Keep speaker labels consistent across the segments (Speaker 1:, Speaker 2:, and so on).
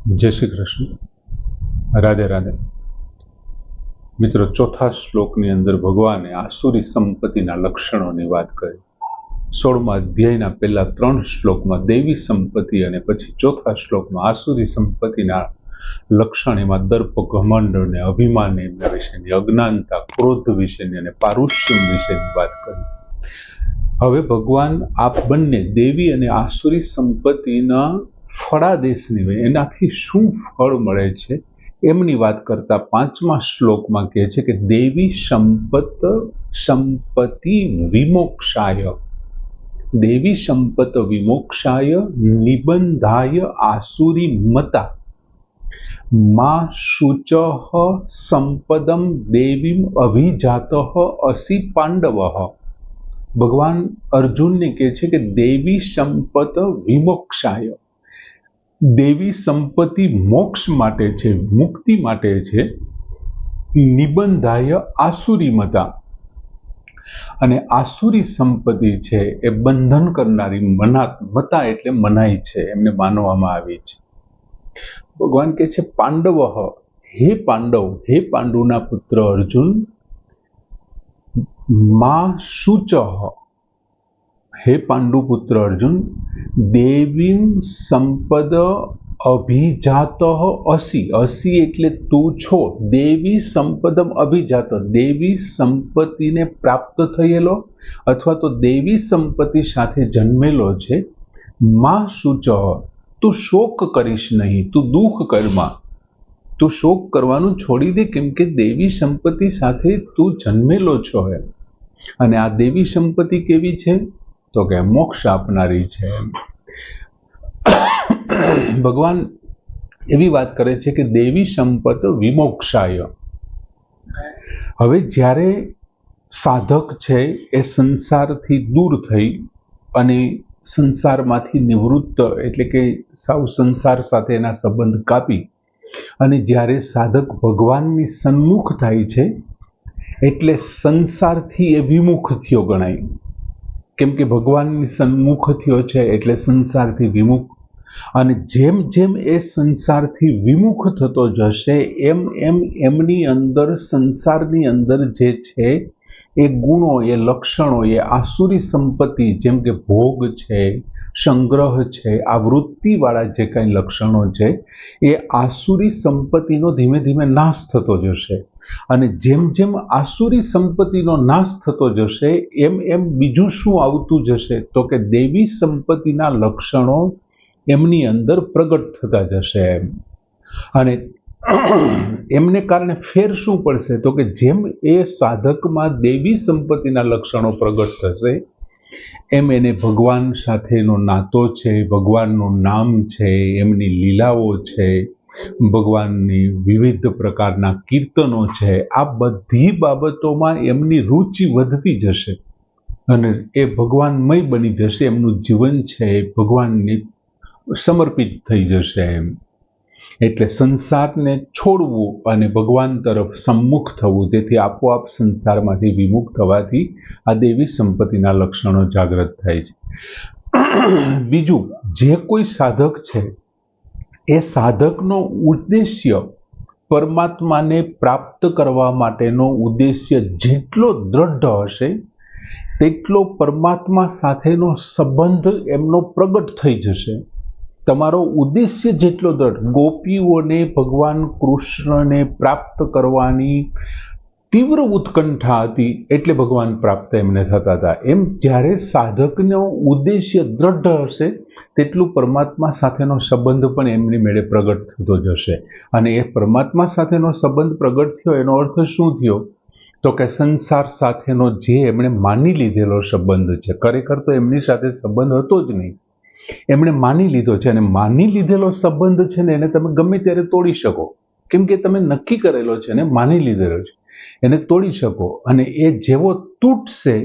Speaker 1: જય શ્રી કૃષ્ણ, રાધે રાધે. મિત્રો, ચોથા શ્લોકની અંદર ભગવાને આસુરી સંપત્તિના લક્ષણોની વાત કરી. 16મા અધ્યાયના પહેલા 3 શ્લોકમાં દૈવી સંપત્તિ અને પછી ચોથા શ્લોકમાં આસુરી સંપત્તિના લક્ષણ, એમાં દર્પ, ઘમંડ અને અભિમાન એમના વિશેની, અજ્ઞાનતા, ક્રોધ વિશેની અને પારુષ્યમ વિશેની વાત કરી. હવે ભગવાન આ બંને દેવી અને આસુરી સંપત્તિના ફળાદેશની, એનાથી શું ફળ મળે છે એમની વાત કરતા 5મા શ્લોકમાં કહે છે કે દેવી સંપત્તિ વિમોક્ષાય, દેવી સંપત વિમોક્ષાય નિબંધાય આસુરી મતા મા શુચ સંપદમ દેવીમ અભિજાત અસી પાંડવ. ભગવાન અર્જુનને કહે છે કે દેવી સંપત વિમોક્ષાય, દેવી સંપત્તિ મોક્ષ માટે છે, મુક્તિ માટે છે. નિબંધાય આસુરી મતા, અને આસુરી સંપત્તિ છે એ બંધન કરનારી, મતા એટલે મનાઈ છે, એમને માનવામાં આવી છે. ભગવાન કહે છે પાંડવ, હે પાંડવ, હે પાંડુના પુત્ર અર્જુન, મા શુચ, હે પાંડુપુત્ર અર્જુન, દેવી સંપદ અભિજાત અસી, અસી એટલે તું છો, દેવી સંપદમ અભિજાત, દેવી સંપત્તિને પ્રાપ્ત થયેલો અથવા તો દેવી સંપત્તિ સાથે જન્મેલો છે. માં શુચ, તું શોક કરીશ નહીં, તું દુઃખ કરમાં, તું શોક કરવાનું છોડી દે, કેમ કે દેવી સંપત્તિ સાથે તું જન્મેલો છો. અને આ દેવી સંપત્તિ કેવી છે? તો કે મોક્ષ આપનારી છે. ભગવાન એવી વાત કરે છે કે દેવી સંપત વિમોક્ષાય. હવે જ્યારે સાધક છે એ સંસારથી દૂર થઈ અને સંસારમાંથી નિવૃત્ત, એટલે કે સાવ સંસાર સાથે એના સંબંધ કાપી અને જ્યારે સાધક ભગવાનની સન્મુખ થાય છે, એટલે સંસારથી એ વિમુખ થયો ગણાય. કેમ કે ભગવાનની સન્મુખ થયો છે એટલે સંસારથી વિમુખ. અને જેમ જેમ એ સંસારથી વિમુખ થતો જશે એમ એમ એમની અંદર, સંસારની અંદર જે છે એ ગુણો, એ લક્ષણો, એ આસુરી સંપત્તિ, જેમ કે ભોગ છે, સંગ્રહ છે, આ વૃત્તિવાળા જે કાંઈ લક્ષણો છે એ આસુરી સંપત્તિનો ધીમે ધીમે નાશ થતો જશે. અને જેમ જેમ આસુરી સંપત્તિનો નાશ થતો જશે એમ એમ બીજું શું આવતું જશે? તો કે દેવી સંપત્તિના લક્ષણો એમની અંદર પ્રગટ થતા જશે. અને એમને કારણે ફેર શું પડશે? તો કે જેમ એ સાધકમાં દેવી સંપત્તિના લક્ષણો પ્રગટ થશે એમ એને ભગવાન સાથેનો નાતો છે, ભગવાનનું નામ છે, એમની લીલાઓ છે, ભગવાનની વિવિધ પ્રકારના કીર્તનો છે, આ બધી બાબતોમાં એમની રુચિ વધતી જશે અને એ ભગવાનમય બની જશે. એમનું જીવન છે એ ભગવાનને સમર્પિત થઈ જશે. એટલે સંસારને છોડવું અને ભગવાન તરફ સમ્મુખ થવું, તેથી આપોઆપ સંસારમાંથી વિમુખ થવાથી આ દેવી સંપત્તિના લક્ષણો જાગૃત થાય છે. બીજું, જે કોઈ સાધક છે એ સાધકનો ઉદ્દેશ્ય પરમાત્માને પ્રાપ્ત કરવા માટેનો ઉદ્દેશ્ય જેટલો દ્રઢ હશે તેટલો પરમાત્મા સાથેનો સંબંધ એમનો પ્રગટ થઈ જશે. તમારો ઉદ્દેશ્ય જેટલો દ્રઢ, ગોપીઓને ભગવાન કૃષ્ણને પ્રાપ્ત કરવાની તીવ્ર ઉત્કંઠા હતી એટલે ભગવાન પ્રાપ્ત એમને થતા હતા. એમ જ્યારે સાધકનો ઉદ્દેશ્ય દ્રઢ હશે તેટલું પરમાત્મા સાથેનો સંબંધ પણ એમની મેળે પ્રગટ થતો જશે. અને એ પરમાત્મા સાથેનો સંબંધ પ્રગટ થયો એનો અર્થ શું થયો? તો કે સંસાર સાથેનો જે એમણે માની લીધેલો સંબંધ છે, ખરેખર તો એમની સાથે સંબંધ હતો જ નહીં, એમણે માની લીધો છે. અને માની લીધેલો સંબંધ છે ને એને તમે ગમે ત્યારે તોડી શકો, કેમ કે તમે નક્કી કરેલો છે ને માની લીધેલો છે, એને તોડી શકો. અને એ જેવો તૂટશે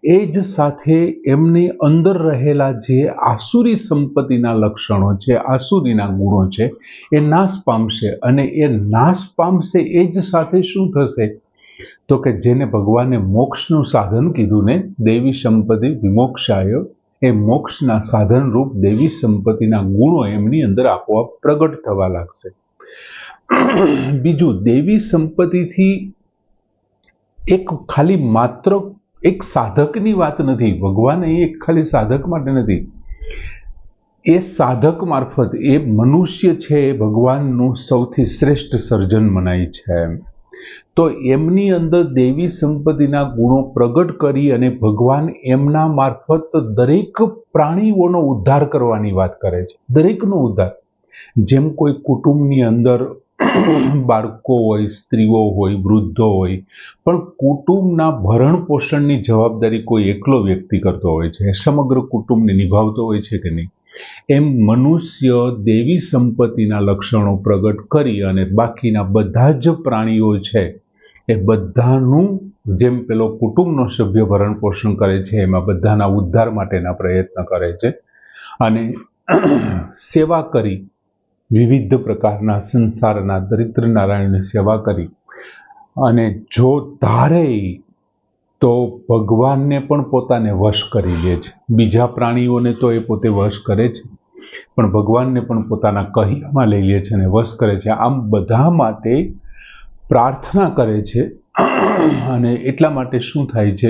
Speaker 1: એ જ સાથે એમની અંદર રહેલા જે આસુરી સંપત્તિના લક્ષણો છે, આસુરીના ગુણો છે, એ નાશ પામશે. અને એ નાશ પામશે એ જ સાથે શું થશે? તો કે જેને ભગવાને મોક્ષનું સાધન કીધું ને, દેવી સંપત્તિ વિમોક્ષાય, એ મોક્ષના સાધન રૂપ દેવી સંપત્તિના ગુણો એમની અંદર આપોઆપ પ્રગટ થવા લાગશે. બીજું, દેવી સંપત્તિથી એક ખાલી માત્ર એક સાધકની વાત નથી. ભગવાન અહીં એક ખાલી સાધક માટે નથી. એ સાધક મારફત એ મનુષ્ય છે એ ભગવાનનું સૌથી શ્રેષ્ઠ સર્જન મનાય છે. તો એમની અંદર દેવી સંપત્તિના ગુણો પ્રગટ કરી અને ભગવાન એમના મારફત દરેક પ્રાણીઓનો ઉદ્ધાર કરવાની વાત કરે છે. દરેકનો ઉદ્ધાર. જેમ કોઈ કુટુંબની અંદર બાળકો હોય, સ્ત્રીઓ હોય, વૃદ્ધો હોય, પણ કુટુંબના ભરણ પોષણની જવાબદારી કોઈ એકલો વ્યક્તિ કરતો હોય છે, સમગ્ર કુટુંબને નિભાવતો હોય છે કે નહીં, એમ મનુષ્ય દેવી સંપત્તિના લક્ષણો પ્રગટ કરી અને બાકીના બધા જ પ્રાણીઓ છે એ બધાનું જેમ પેલો કુટુંબનો સભ્ય ભરણ પોષણ કરે છે, એમાં બધાના ઉદ્ધાર માટેના પ્રયત્ન કરે છે અને સેવા કરી વિવિધ પ્રકારના સંસારના દરિદ્ર નારાયણની સેવા કરી અને જો ધારે તો ભગવાનને પણ પોતાને વશ કરી લે છે. બીજા પ્રાણીઓને તો એ પોતે વશ કરે છે, પણ ભગવાનને પણ પોતાના કહ્યામાં લઈ લે છે અને વશ કરે છે. આમ બધા માટે પ્રાર્થના કરે છે અને એટલા માટે શું થાય છે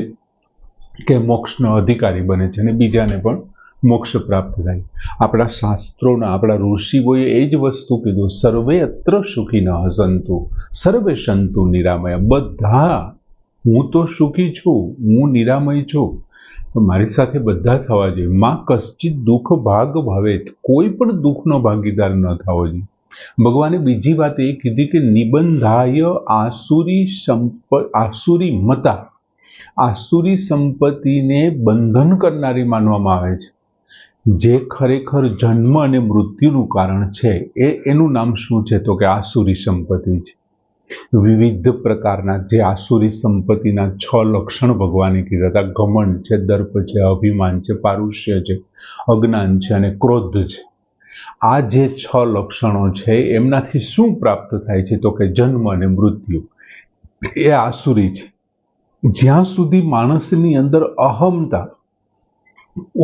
Speaker 1: કે મોક્ષનો અધિકારી બને છે અને બીજાને પણ મોક્ષ પ્રાપ્ત થાય. આપણા શાસ્ત્રોના, આપણા ઋષિઓએ એ જ વસ્તુ કીધું, સર્વે અત્ર સુખીનઃ સંતુ સર્વે સંતુ નિરામય. બધા, હું તો સુખી છું, હું નિરામય છું, તો મારી સાથે બધા થવા જોઈએ. માં કશ્ચિત દુઃખ ભાગ ભવેત. કોઈ પણ દુઃખનો ભાગીદાર ન થવો જોઈએ. ભગવાને બીજી વાત એ કીધી કે નિબંધાય આસુરી મતા. આસુરી સંપત્તિને બંધન કરનારી માનવામાં આવે છે. જે ખરેખર જન્મ અને મૃત્યુનું કારણ છે એનું નામ શું છે તો કે આસુરી સંપત્તિ છે. વિવિધ પ્રકારના જે આસુરી સંપત્તિના 6 લક્ષણ ભગવાને કીધા હતા. ઘમંડ છે, દર્પ છે, અભિમાન છે, પારુષ્ય છે, અજ્ઞાન છે અને ક્રોધ છે. આ જે 6 લક્ષણો છે એમનાથી શું પ્રાપ્ત થાય છે તો કે જન્મ અને મૃત્યુ. એ આસુરી છે. જ્યાં સુધી માણસની અંદર અહમતા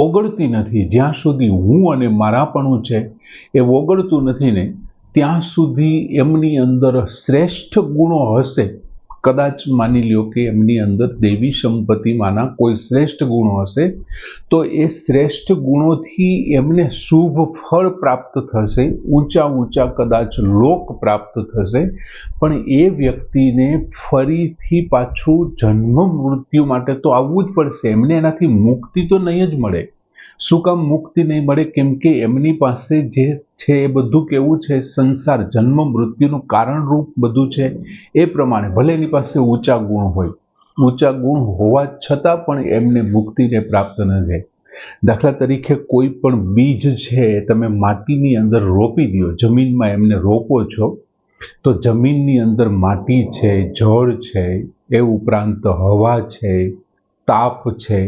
Speaker 1: ઓગળતી નથી, જ્યાં સુધી હું અને મારાપણું છે એ ઓગળતું નથી ને, ત્યાં સુધી એમની અંદર શ્રેષ્ઠ ગુણો હશે. કદાચ માની લ્યો કે એમની અંદર દેવી સંપત્તિમાંના કોઈ શ્રેષ્ઠ ગુણો હશે, તો એ શ્રેષ્ઠ ગુણોથી એમને શુભ ફળ પ્રાપ્ત થશે, ઊંચા કદાચ લોક પ્રાપ્ત થશે. પણ એ વ્યક્તિને ફરીથી પાછું જન્મ મૃત્યુ માટે તો આવવું જ પડશે. એમને એનાથી મુક્તિ તો નહીં જ મળે. શું કામ મુક્તિ નહીં મળે? કેમ કે એમની પાસે જે છે એ બધું કેવું છે? સંસાર, જન્મ મૃત્યુનું કારણરૂપ બધું છે. એ પ્રમાણે ભલે એની પાસે ઊંચા ગુણ હોય, ઊંચા ગુણ હોવા છતાં પણ એમને મુક્તિને પ્રાપ્ત ન થાય. દાખલા તરીકે કોઈ પણ બીજ છે તમે માટીની અંદર રોપી દો, જમીનમાં એમને રોપો છો, તો જમીનની અંદર માટી છે, જળ છે, એ ઉપરાંત હવા છે, તાપ છે,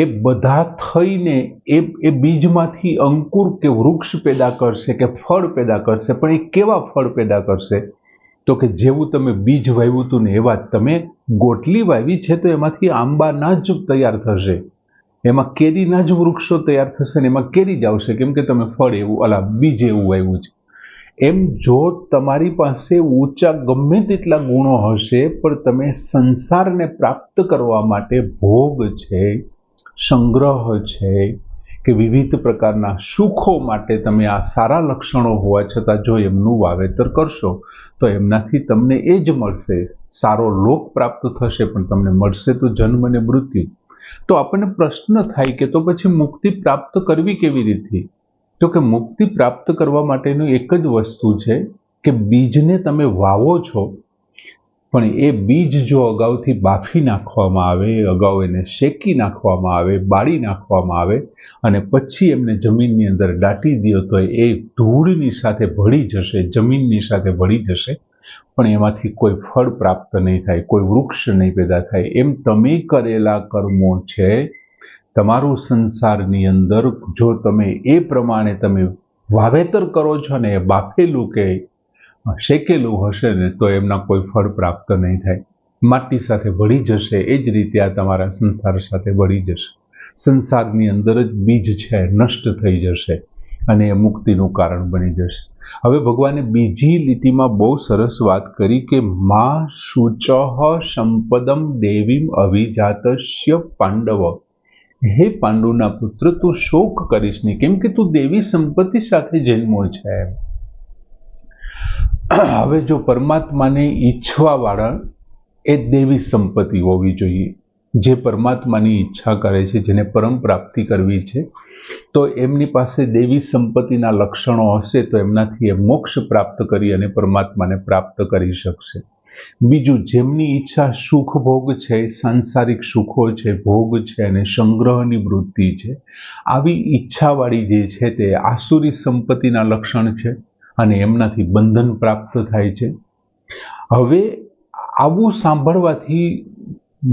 Speaker 1: એ બધા થઈને એ બીજમાંથી અંકુર કે વૃક્ષ પેદા કરશે કે ફળ પેદા કરશે. પણ એ કેવા ફળ પેદા કરશે તો કે જેવું તમે બીજ વાવ્યું હતું ને એવા જ. તમે ગોટલી વાવી છે તો એમાંથી આંબાના જ તૈયાર થશે, એમાં કેરીના જ વૃક્ષો તૈયાર થશે ને એમાં કેરી જ આવશે, કેમ કે તમે ફળ એવું બીજ એવું વાવ્યું છે. એમ જો તમારી પાસે ઊંચા ગમે તેટલા ગુણો હશે, પણ તમે સંસારને પ્રાપ્ત કરવા માટે ભોગ છે, સંગ્રહ છે કે વિવિધ પ્રકારના સુખો માટે તમે આ સારા લક્ષણો હોવા છતાં જો એમનું વાવેતર કરશો તો એમનાથી તમને એ જ મળશે. સારો લોક પ્રાપ્ત થશે, પણ તમને મળશે તો જન્મ અને મૃત્યુ. તો આપણને પ્રશ્ન થાય કે તો પછી મુક્તિ પ્રાપ્ત કરવી કેવી રીતે? તો કે મુક્તિ પ્રાપ્ત કરવા માટેનું એક જ વસ્તુ છે કે બીજને તમે વાવો છો, પણ એ બીજ જો અગાઉથી બાફી નાખવામાં આવે, અગાઉ એને શેકી નાખવામાં આવે, બાળી નાખવામાં આવે અને પછી એમને જમીનની અંદર દાટી દો, તો એ ધૂળની સાથે ભળી જશે, જમીનની સાથે ભળી જશે, પણ એમાંથી કોઈ ફળ પ્રાપ્ત નહીં થાય, કોઈ વૃક્ષ નહીં પેદા થાય. એમ તમે કરેલા કર્મો છે, તમારું સંસારની અંદર જો તમે એ પ્રમાણે તમે વાવેતર કરો છો ને, એ બાફેલું કે શેકેલું હશે ને, તો એમના કોઈ ફળ પ્રાપ્ત નહીં થાય, માટી સાથે ભળી જશે. એ જ રીતે આ તમારા સંસાર સાથે ભળી જશે. સંસારની અંદર જ બીજ છે નષ્ટ થઈ જશે અને એ મુક્તિનું કારણ બની જશે. હવે ભગવાને બીજી લીટીમાં બહુ સરસ વાત કરી કે મા શુચઃ સંપદમ દેવીમ અભિજાતસ્ય પાંડવ. હે પાંડુના પુત્ર, તું શોક કરીશ નહીં, કેમ કે તું દેવી સંપત્તિ સાથે જન્મો છે. હવે જો પરમાત્માને ઈચ્છવા વાળા એ દેવી સંપત્તિ હોવી જોઈએ. જે પરમાત્માની ઈચ્છા કરે છે, જેને પરમ પ્રાપ્તિ કરવી છે, તો એમની પાસે દેવી સંપત્તિના લક્ષણો હશે તો એમનાથી એ મોક્ષ પ્રાપ્ત કરી અને પરમાત્માને પ્રાપ્ત કરી શકશે. બીજું, જેમની ઈચ્છા સુખ ભોગ છે, સાંસારિક સુખો છે, ભોગ છે અને સંગ્રહની વૃત્તિ છે, આવી ઈચ્છાવાળી જે છે તે આસુરી સંપત્તિના લક્ષણ છે અને એમનાથી બંધન પ્રાપ્ત થાય છે. હવે આવું સાંભળવાથી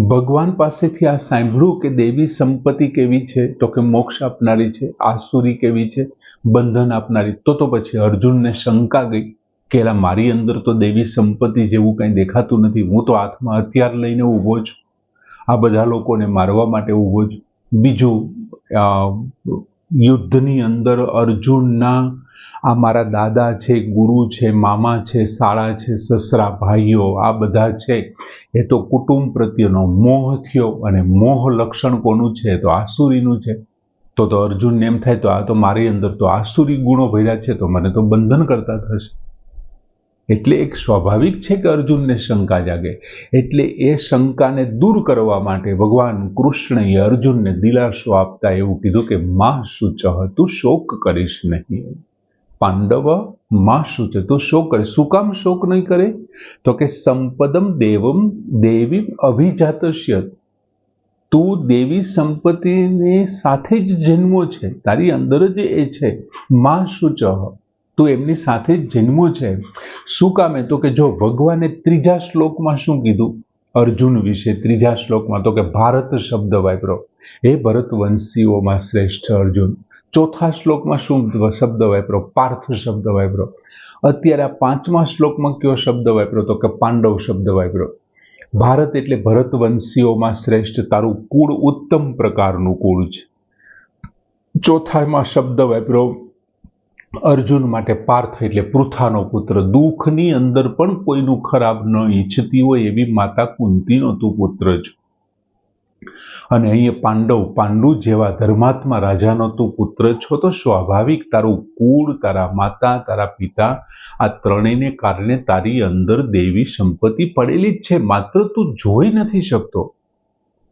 Speaker 1: ભગવાન પાસેથી આ સાંભળ્યું કે દેવી સંપત્તિ કેવી છે, તો કે મોક્ષ આપનારી છે, આસુરી કેવી છે, બંધન આપનારી. તો પછી અર્જુનને શંકા ગઈ કે એલા, મારી અંદર તો દેવી સંપત્તિ જેવું કંઈ દેખાતું નથી, હું તો હાથમાં હથિયાર લઈને ઊભો છું, આ બધા લોકોને મારવા માટે ઊભો છું. બીજું, યુદ્ધની અંદર અર્જુનના આ મારા દાદા છે, ગુરુ છે, મામા છે, શાળા છે, સસરા, ભાઈઓ, આ બધા છે, એ તો કુટુંબ પ્રત્યેનો મોહ થયો અને મોહ લક્ષણ કોનું છે, તો આસુરીનું છે. તો અર્જુનને એમ થાય તો આ તો મારી અંદર તો આસુરી ગુણો ભર્યા છે, તો મને તો બંધન કરતા થશે. એટલે એક સ્વાભાવિક છે કે અર્જુનને શંકા જાગે. એટલે એ શંકાને દૂર કરવા માટે ભગવાન કૃષ્ણએ અર્જુનને દિલાસો આપતા એવું કીધું કે મા શુચઃ, તું શોક કરીશ નહીં. પાંડવ મા શુચ, તું શોક કરે. શું કામ શોક નહીં કરે? તો કે સંપદમ દેવી અભિજાતસ્ય, તું દેવી સંપત્તિને સાથે જ જન્મો છે, તારી અંદર જ એ છે. મા શુચઃ, તું એમની સાથે જ જન્મો છે. શું કામે? તો કે જો ભગવાને ત્રીજા શ્લોકમાં શું કીધું અર્જુન વિશે? ત્રીજા શ્લોકમાં તો કે ભારત શબ્દ વાપરો, હે ભરતવંશીઓમાં શ્રેષ્ઠ અર્જુન. ચોથા શ્લોકમાં શું શબ્દ વાપરો? પાર્થ શબ્દ વાપરો. અત્યારે આ પાંચમા શ્લોકમાં કયો શબ્દ વાપરો? તો કે પાંડવ શબ્દ વાપરો. ભારત એટલે ભરતવંશીઓમાં શ્રેષ્ઠ, તારું કુળ ઉત્તમ પ્રકારનું કુળ છે. ચોથામાં શબ્દ વાપરો અર્જુન માટે પાર્થ એટલે પૃથાનો પુત્ર, દુઃખની અંદર પણ કોઈનું ખરાબ ન ઈચ્છતી હોય એવી માતા કુંતીનો તું પુત્ર છો. અને અહીંયા પાંડુ જેવા ધર્માત્મા રાજાનો તું પુત્ર છો, તો સ્વાભાવિક તારું કુળ, તારા માતા, તારા પિતા, આ ત્રણેયને કારણે તારી અંદર દેવી સંપત્તિ પડેલી જ છે, માત્ર તું જોઈ નથી શકતો.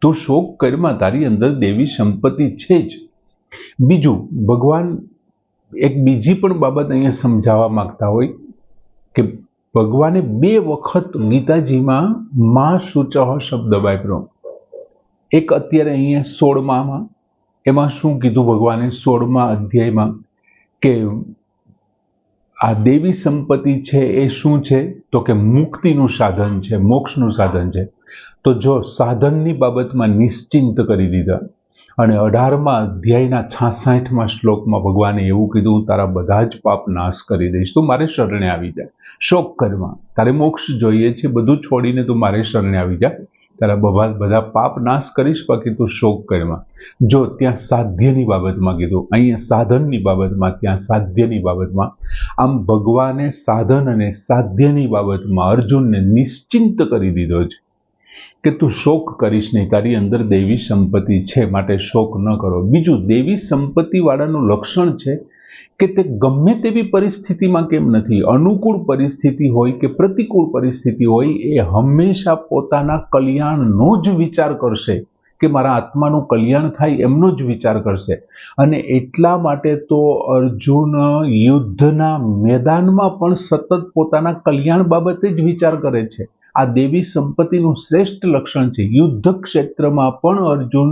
Speaker 1: તું શોક કરમાં, તારી અંદર દેવી સંપત્તિ છે જ. બીજું, ભગવાન એક બીજી પણ બાબત અહીંયા સમજાવવા માંગતા હોય કે ભગવાને 2 વખત ગીતાજીમાં મા શુચઃ શબ્દ વાપર્યો. એક અત્યારે અહીંયા 16માં, એમાં શું કીધું ભગવાને 16મા અધ્યાયમાં કે આ દેવી સંપત્તિ છે એ શું છે? તો કે મુક્તિનું સાધન છે, મોક્ષનું સાધન છે. તો જો સાધનની બાબતમાં નિશ્ચિંત કરી દીધા અને 18મા અધ્યાયના 66મા શ્લોકમાં ભગવાને એવું કીધું, હું તારા બધા જ પાપ નાશ કરી દઈશ, તું મારે શરણે આવી જા. શોક કરમાં, તારે મોક્ષ જોઈએ છે, બધું છોડીને તું મારે શરણે આવી જા, તારા બધા પાપ નાશ કરીશ, બાકી તું શોક કરમાં. જો ત્યાં સાધ્યની બાબતમાં કીધું, અહીંયા સાધનની બાબતમાં, ત્યાં સાધ્યની બાબતમાં. આમ ભગવાને સાધન અને સાધ્યની બાબતમાં અર્જુનને નિશ્ચિંત કરી દીધો છે કે તું શોક કરીશ નહીં, તારી અંદર દેવી સંપત્તિ છે, માટે શોક ન કરો. બીજું, દેવી સંપત્તિ વાળાનું લક્ષણ છે કે તે ગમે તેવી પરિસ્થિતિમાં કેમ નથી, અનુકૂળ પરિસ્થિતિ હોય કે પ્રતિકૂળ પરિસ્થિતિ હોય, એ હંમેશા પોતાના કલ્યાણનો જ વિચાર કરશે, કે મારા આત્માનું કલ્યાણ થાય એમનો જ વિચાર કરશે. અને એટલા માટે તો અર્જુન યુદ્ધના મેદાનમાં પણ સતત પોતાના કલ્યાણ બાબતે જ વિચાર કરે છે. આ દેવી સંપત્તિનું શ્રેષ્ઠ લક્ષણ છે. યુદ્ધ ક્ષેત્રમાં પણ અર્જુન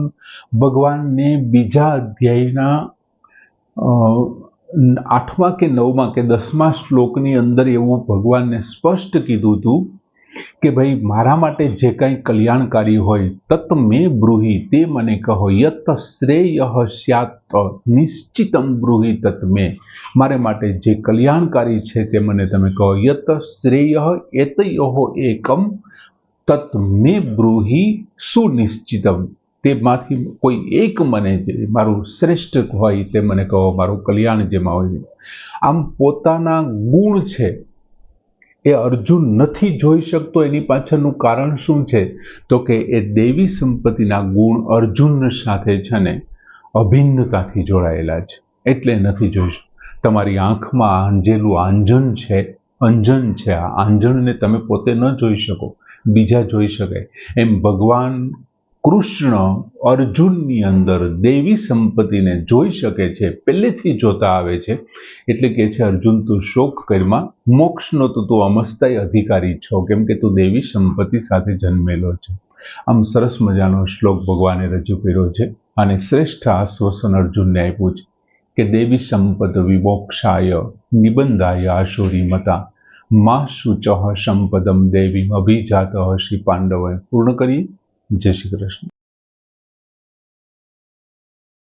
Speaker 1: ભગવાનને બીજા અધ્યાયના 8મા કે 9મા કે 10મા શ્લોકની અંદર એવું ભગવાનને સ્પષ્ટ કીધું હતું કે ભાઈ, મારા માટે જે કંઈ કલ્યાણકારી હોય તત મે બ્રૂહિ, તે મને કહો. યત શ્રેયઃ સ્યાત નિશ્ચિતમ બ્રૂહિ તત મે, મારે માટે જે કલ્યાણકારી છે તે મને તમે કહો. યત શ્રેયઃ એતયોઃ એકમ તત મે બ્રૂહિ સુનિશ્ચિતમ, તેમાંથી કોઈ એક મને જે મારું શ્રેષ્ઠ હોય તે મને કહો, મારું કલ્યાણ જેમાં હોય. આમ પોતાના ગુણ છે એ અર્જુન નથી જોઈ શકતો. એની પાછળનું કારણ શું છે? તો કે એ દેવી સંપત્તિના ગુણ અર્જુન સાથે છે ને અભિન્નતાથી જોડાયેલા છે, એટલે નથી જોઈ શકતો. તમારી આંખમાં આંજેલું અંજન છે, આ આંજણને તમે પોતે ન જોઈ શકો, બીજા જોઈ શકાય. એમ ભગવાન કૃષ્ણ અર્જુનની અંદર દેવી સંપત્તિને જોઈ શકે છે, પહેલેથી જોતા આવે છે. એટલે કે છે, અર્જુન તું શોક કરમાં, મોક્ષનો તો તું અમસ્તય અધિકારી છો, કેમ કે તું દેવી સંપત્તિ સાથે જન્મેલો છે. આમ સરસ મજાનો શ્લોક ભગવાને રજૂ કર્યો છે અને શ્રેષ્ઠ આશ્વાસન અર્જુનને આપ્યું છે કે દેવી સંપદ વિમોક્ષાય નિબંધાય આશુરી મતા મા શુચઃ સંપદમ દેવી અભિજાત શ્રી પાંડવ. પૂર્ણ કરીએ. જય શ્રી કૃષ્ણ.